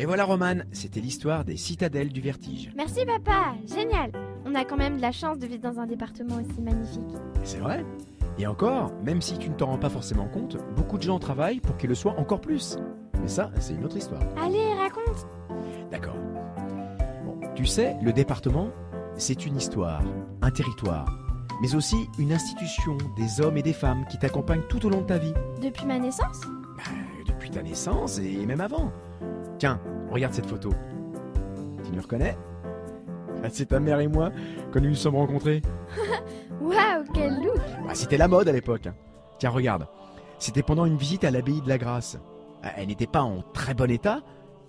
Et voilà Romane, c'était l'histoire des citadelles du vertige. Merci papa, génial. On a quand même de la chance de vivre dans un département aussi magnifique. Et c'est vrai. Et encore, même si tu ne t'en rends pas forcément compte, beaucoup de gens travaillent pour qu'il le soit encore plus. Mais ça, c'est une autre histoire. Allez, raconte. D'accord. Bon, tu sais, le département, c'est une histoire, un territoire, mais aussi une institution, des hommes et des femmes qui t'accompagnent tout au long de ta vie. Depuis ma naissance? Depuis ta naissance et même avant. Tiens, regarde cette photo. Tu nous reconnais? C'est ta mère et moi quand nous nous sommes rencontrés. Waouh, quel look! C'était la mode à l'époque. Tiens, regarde. C'était pendant une visite à l'abbaye de la Grâce. Elle n'était pas en très bon état,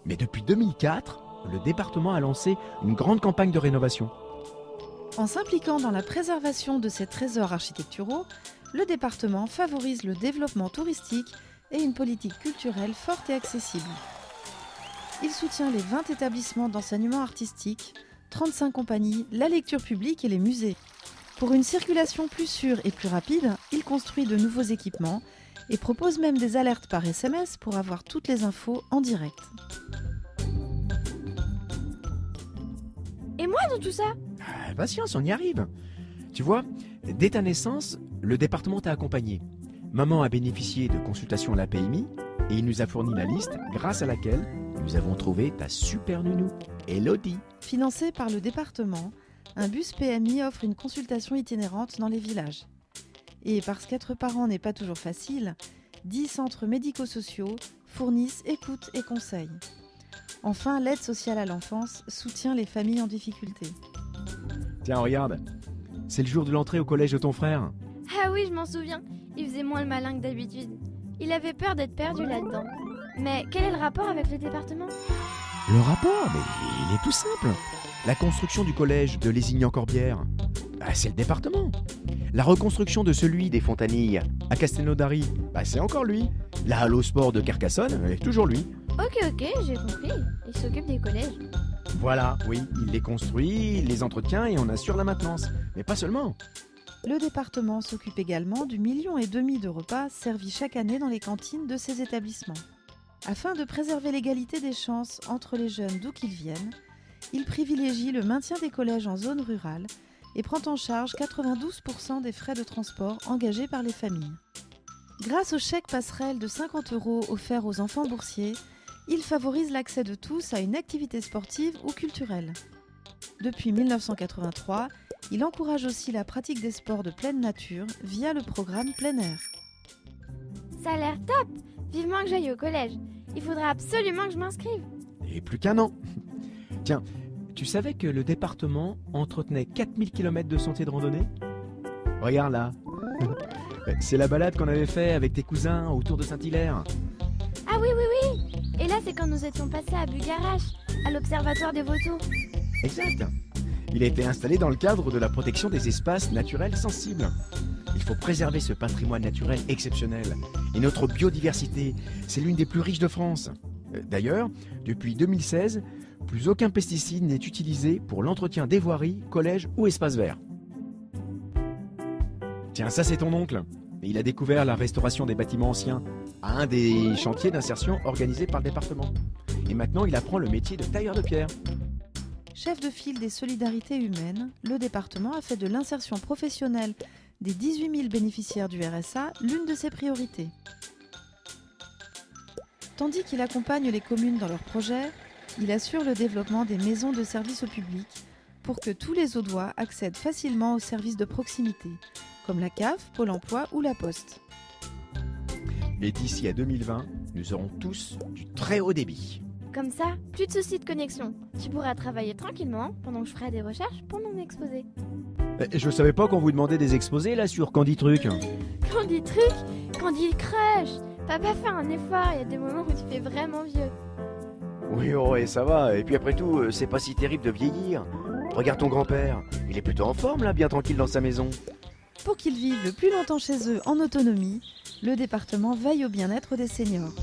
mais depuis 2004, le département a lancé une grande campagne de rénovation. En s'impliquant dans la préservation de ces trésors architecturaux, le département favorise le développement touristique et une politique culturelle forte et accessible. Il soutient les 20 établissements d'enseignement artistique, 35 compagnies, la lecture publique et les musées. Pour une circulation plus sûre et plus rapide, il construit de nouveaux équipements et propose même des alertes par SMS pour avoir toutes les infos en direct. Et moi dans tout ça? Patience, on y arrive. Tu vois, dès ta naissance, le département t'a accompagné. Maman a bénéficié de consultations à la PMI et il nous a fourni la liste grâce à laquelle nous avons trouvé ta super nounou, Elodie. Financé par le département, un bus PMI offre une consultation itinérante dans les villages. Et parce qu'être parent n'est pas toujours facile, 10 centres médico-sociaux fournissent écoute et conseils. Enfin, l'aide sociale à l'enfance soutient les familles en difficulté. Tiens, regarde, c'est le jour de l'entrée au collège de ton frère. Ah oui, je m'en souviens. Il faisait moins le malin que d'habitude. Il avait peur d'être perdu là-dedans. Mais quel est le rapport avec le département? Le rapport, mais il est tout simple. La construction du collège de Lézignan-Corbière, c'est le département. La reconstruction de celui des Fontanilles à Castelnaudary, c'est encore lui. La halle au sport de Carcassonne, toujours lui. Ok, j'ai compris. Il s'occupe des collèges. Voilà, oui, il les construit, il les entretient et on assure la maintenance. Mais pas seulement. Le département s'occupe également du 1,5 million de repas servis chaque année dans les cantines de ces établissements. Afin de préserver l'égalité des chances entre les jeunes d'où qu'ils viennent, il privilégie le maintien des collèges en zone rurale et prend en charge 92% des frais de transport engagés par les familles. Grâce au chèque passerelle de 50 € offert aux enfants boursiers, il favorise l'accès de tous à une activité sportive ou culturelle. Depuis 1983, il encourage aussi la pratique des sports de pleine nature via le programme Plein Air. Ça a l'air top! Vivement que j'aille au collège. Il faudra absolument que je m'inscrive. Et plus qu'un an. Tiens, tu savais que le département entretenait 4000 km de sentiers de randonnée? Regarde là. C'est la balade qu'on avait fait avec tes cousins autour de Saint-Hilaire. Ah oui. Et là, c'est quand nous étions passés à Bugarache, à l'Observatoire des Vautours. Exact. Il a été installé dans le cadre de la protection des espaces naturels sensibles. Il faut préserver ce patrimoine naturel exceptionnel. Et notre biodiversité, c'est l'une des plus riches de France. D'ailleurs, depuis 2016, plus aucun pesticide n'est utilisé pour l'entretien des voiries, collèges ou espaces verts. Tiens, ça c'est ton oncle. Il a découvert la restauration des bâtiments anciens à un des chantiers d'insertion organisés par le département. Et maintenant, il apprend le métier de tailleur de pierre. Chef de file des solidarités humaines, le département a fait de l'insertion professionnelle des 18 000 bénéficiaires du RSA l'une de ses priorités. Tandis qu'il accompagne les communes dans leurs projets, il assure le développement des maisons de services au public pour que tous les Audois accèdent facilement aux services de proximité, comme la CAF, Pôle emploi ou la Poste. Et d'ici à 2020, nous aurons tous du très haut débit. Comme ça, plus de soucis de connexion. Tu pourras travailler tranquillement pendant que je ferai des recherches pour mon exposé. Je savais pas qu'on vous demandait des exposés là sur Candy Truc. Candy Truc, Candy Crush. Papa fait un effort, il y a des moments où tu fais vraiment vieux. Oui, ouais, ça va. Et puis après tout, c'est pas si terrible de vieillir. Regarde ton grand-père, il est plutôt en forme là, bien tranquille dans sa maison. Pour qu'ils vivent le plus longtemps chez eux en autonomie, le département veille au bien-être des seniors.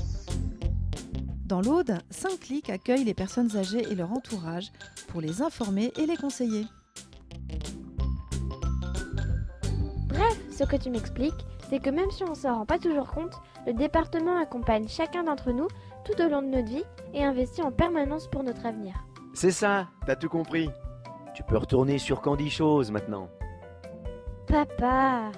Dans l'Aude, 5 clics accueillent les personnes âgées et leur entourage pour les informer et les conseiller. Bref, ce que tu m'expliques, c'est que même si on ne s'en rend pas toujours compte, le département accompagne chacun d'entre nous tout au long de notre vie et investit en permanence pour notre avenir. C'est ça, t'as tout compris. Tu peux retourner sur Candy Chose maintenant. Papa,